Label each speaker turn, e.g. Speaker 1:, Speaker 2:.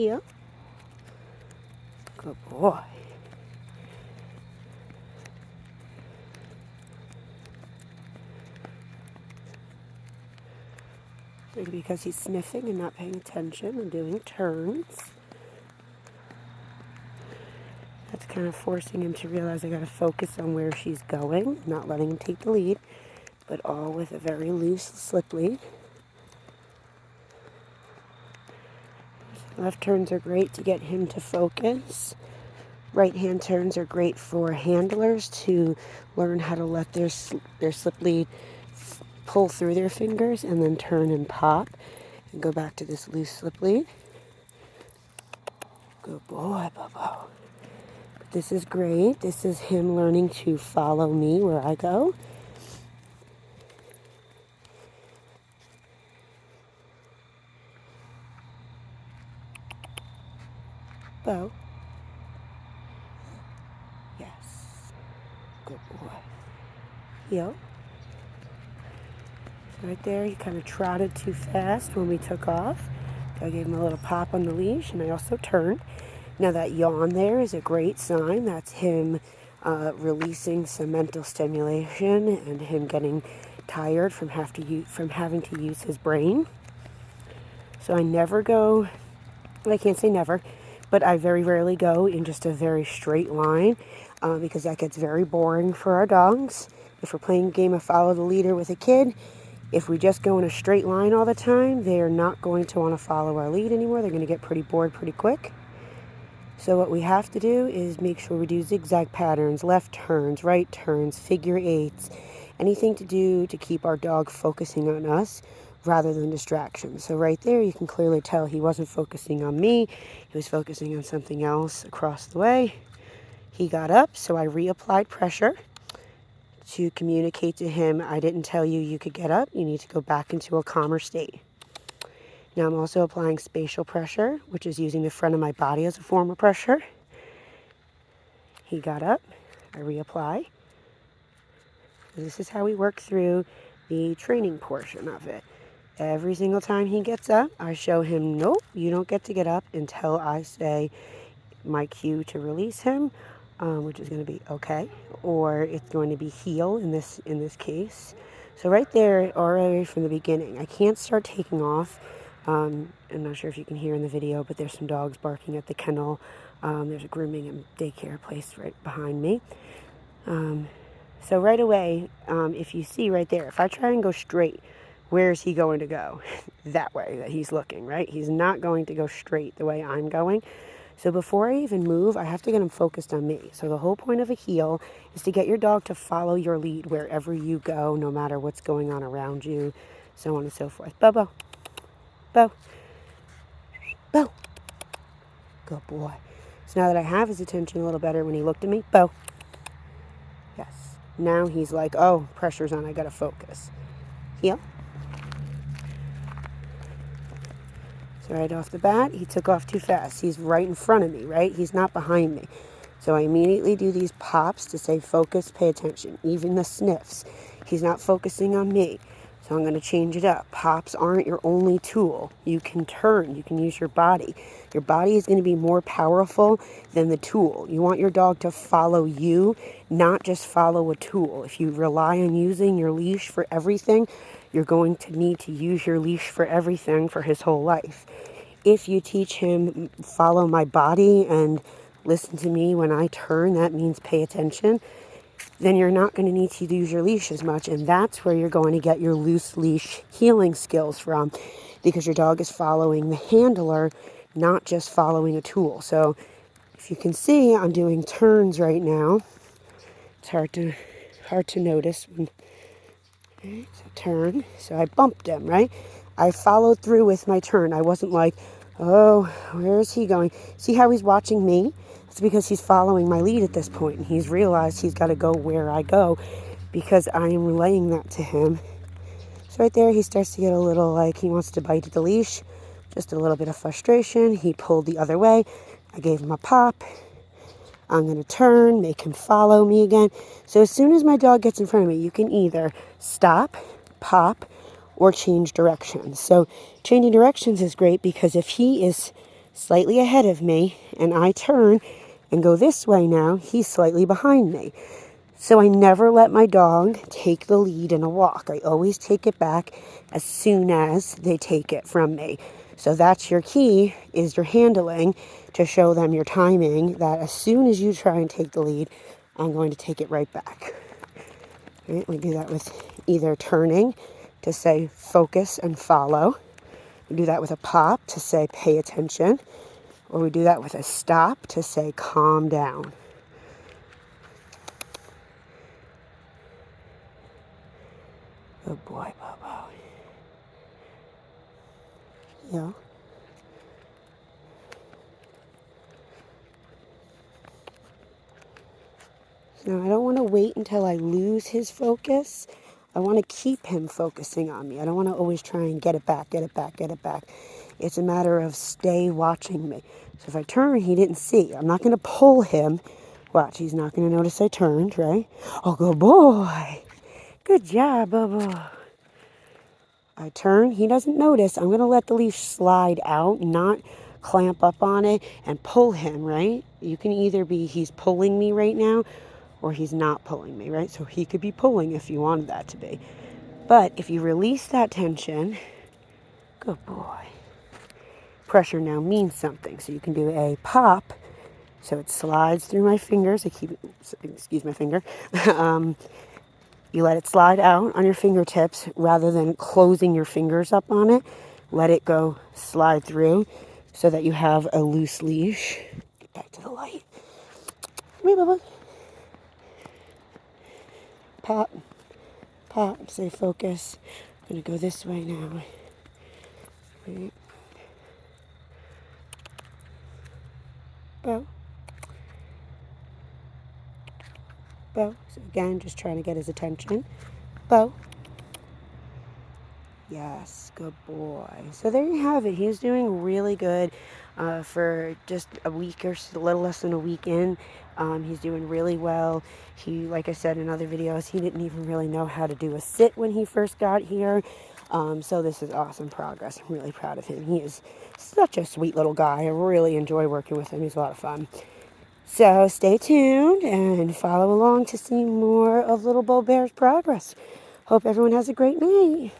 Speaker 1: Here. Good boy. Maybe because he's sniffing and not paying attention and doing turns. That's kind of forcing him to realize I got to focus on where she's going, not letting him take the lead, but all with a very loose slip lead. Left turns are great to get him to focus. Right hand turns are great for handlers to learn how to let their slip lead pull through their fingers and then turn and pop and go back to this loose slip lead. Good boy, Bobo. This is great. This is him learning to follow me where I go. Beau. Yes. Good boy. Yo. Right there, he kind of trotted too fast when we took off. I gave him a little pop on the leash, and I also turned. Now that yawn there is a great sign. That's him releasing some mental stimulation and him getting tired from having to use his brain. So I never go, I can't say never, but I very rarely go in just a very straight line because that gets very boring for our dogs. If we're playing a game of follow the leader with a kid, if we just go in a straight line all the time, they are not going to want to follow our lead anymore. They're going to get pretty bored pretty quick. So what we have to do is make sure we do zigzag patterns, left turns, right turns, figure eights, anything to do to keep our dog focusing on us rather than distractions. So right there, you can clearly tell he wasn't focusing on me. He was focusing on something else across the way. He got up, so I reapplied pressure to communicate to him, I didn't tell you you could get up. You need to go back into a calmer state. Now I'm also applying spatial pressure, which is using the front of my body as a form of pressure. He got up. I reapply. This is how we work through the training portion of it. Every single time he gets up, I show him, nope, you don't get to get up until I say my cue to release him, which is going to be okay, or it's going to be heel in this case. So right there, already from the beginning, I can't start taking off. I'm not sure if you can hear in the video, but there's some dogs barking at the kennel. There's a grooming and daycare place right behind me. So right away, if you see right there, if I try and go straight, where is he going to go? That way that he's looking, right? He's not going to go straight the way I'm going. So before I even move, I have to get him focused on me. So the whole point of a heel is to get your dog to follow your lead wherever you go, no matter what's going on around you, so on and so forth. Bobo. Beau. Beau. Good boy. So now that I have his attention a little better when he looked at me, Beau. Yes. Now he's like, oh, pressure's on, I gotta focus. Heel. So right off the bat, he took off too fast. He's right in front of me, right? He's not behind me. So I immediately do these pops to say, focus, pay attention. Even the sniffs. He's not focusing on me. So I'm going to change it up. Pops aren't your only tool. You can turn. You can use your body. Your body is going to be more powerful than the tool. You want your dog to follow you, not just follow a tool. If you rely on using your leash for everything, you're going to need to use your leash for everything for his whole life. If you teach him, follow my body and listen to me when I turn, that means pay attention, then you're not going to need to use your leash as much. And that's where you're going to get your loose leash healing skills from, because your dog is following the handler, not just following a tool. So if you can see, I'm doing turns right now. It's hard to notice when it's a turn. So I bumped him, right? I followed through with my turn. I wasn't like, oh, where is he going? See how he's watching me? It's because he's following my lead at this point, and he's realized he's got to go where I go because I am relaying that to him. So right there, he starts to get a little like he wants to bite at the leash. Just a little bit of frustration. He pulled the other way. I gave him a pop. I'm going to turn, make him follow me again. So as soon as my dog gets in front of me, you can either stop, pop, or change directions. So changing directions is great because if he is slightly ahead of me, and I turn and go this way now, he's slightly behind me. So I never let my dog take the lead in a walk. I always take it back as soon as they take it from me. So that's your key, is your handling, to show them your timing, that as soon as you try and take the lead, I'm going to take it right back. Right, we do that with either turning to say focus and follow. We do that with a pop to say pay attention. Or we do that with a stop to say calm down. Good boy, Bobo. Yeah. Now, I don't want to wait until I lose his focus. I want to keep him focusing on me. I don't want to always try and get it back, get it back, get it back. It's a matter of stay watching me. So if I turn, he didn't see. I'm not going to pull him. Watch, he's not going to notice I turned, right? Oh, good boy. Good job, Bobo. I turn, he doesn't notice. I'm going to let the leash slide out, not clamp up on it and pull him, right? You can either be he's pulling me right now or he's not pulling me, right? So he could be pulling if you wanted that to be. But if you release that tension, good boy. Pressure now means something. So you can do a pop. So it slides through my fingers. Excuse my finger. You let it slide out on your fingertips rather than closing your fingers up on it. Let it go slide through so that you have a loose leash. Get back to the light. Come here, Bubba. Pop, pop, say focus. I'm going to go this way now. Right. Beau. Beau. So again, just trying to get his attention. Beau. Yes, good boy. So there you have it. He's doing really good for just a week or so, a little less than a week in. He's doing really well. He, like I said in other videos, he didn't even really know how to do a sit when he first got here. So this is awesome progress. I'm really proud of him. He is such a sweet little guy. I really enjoy working with him. He's a lot of fun. So stay tuned and follow along to see more of little Beau Bear's progress. Hope everyone has a great night.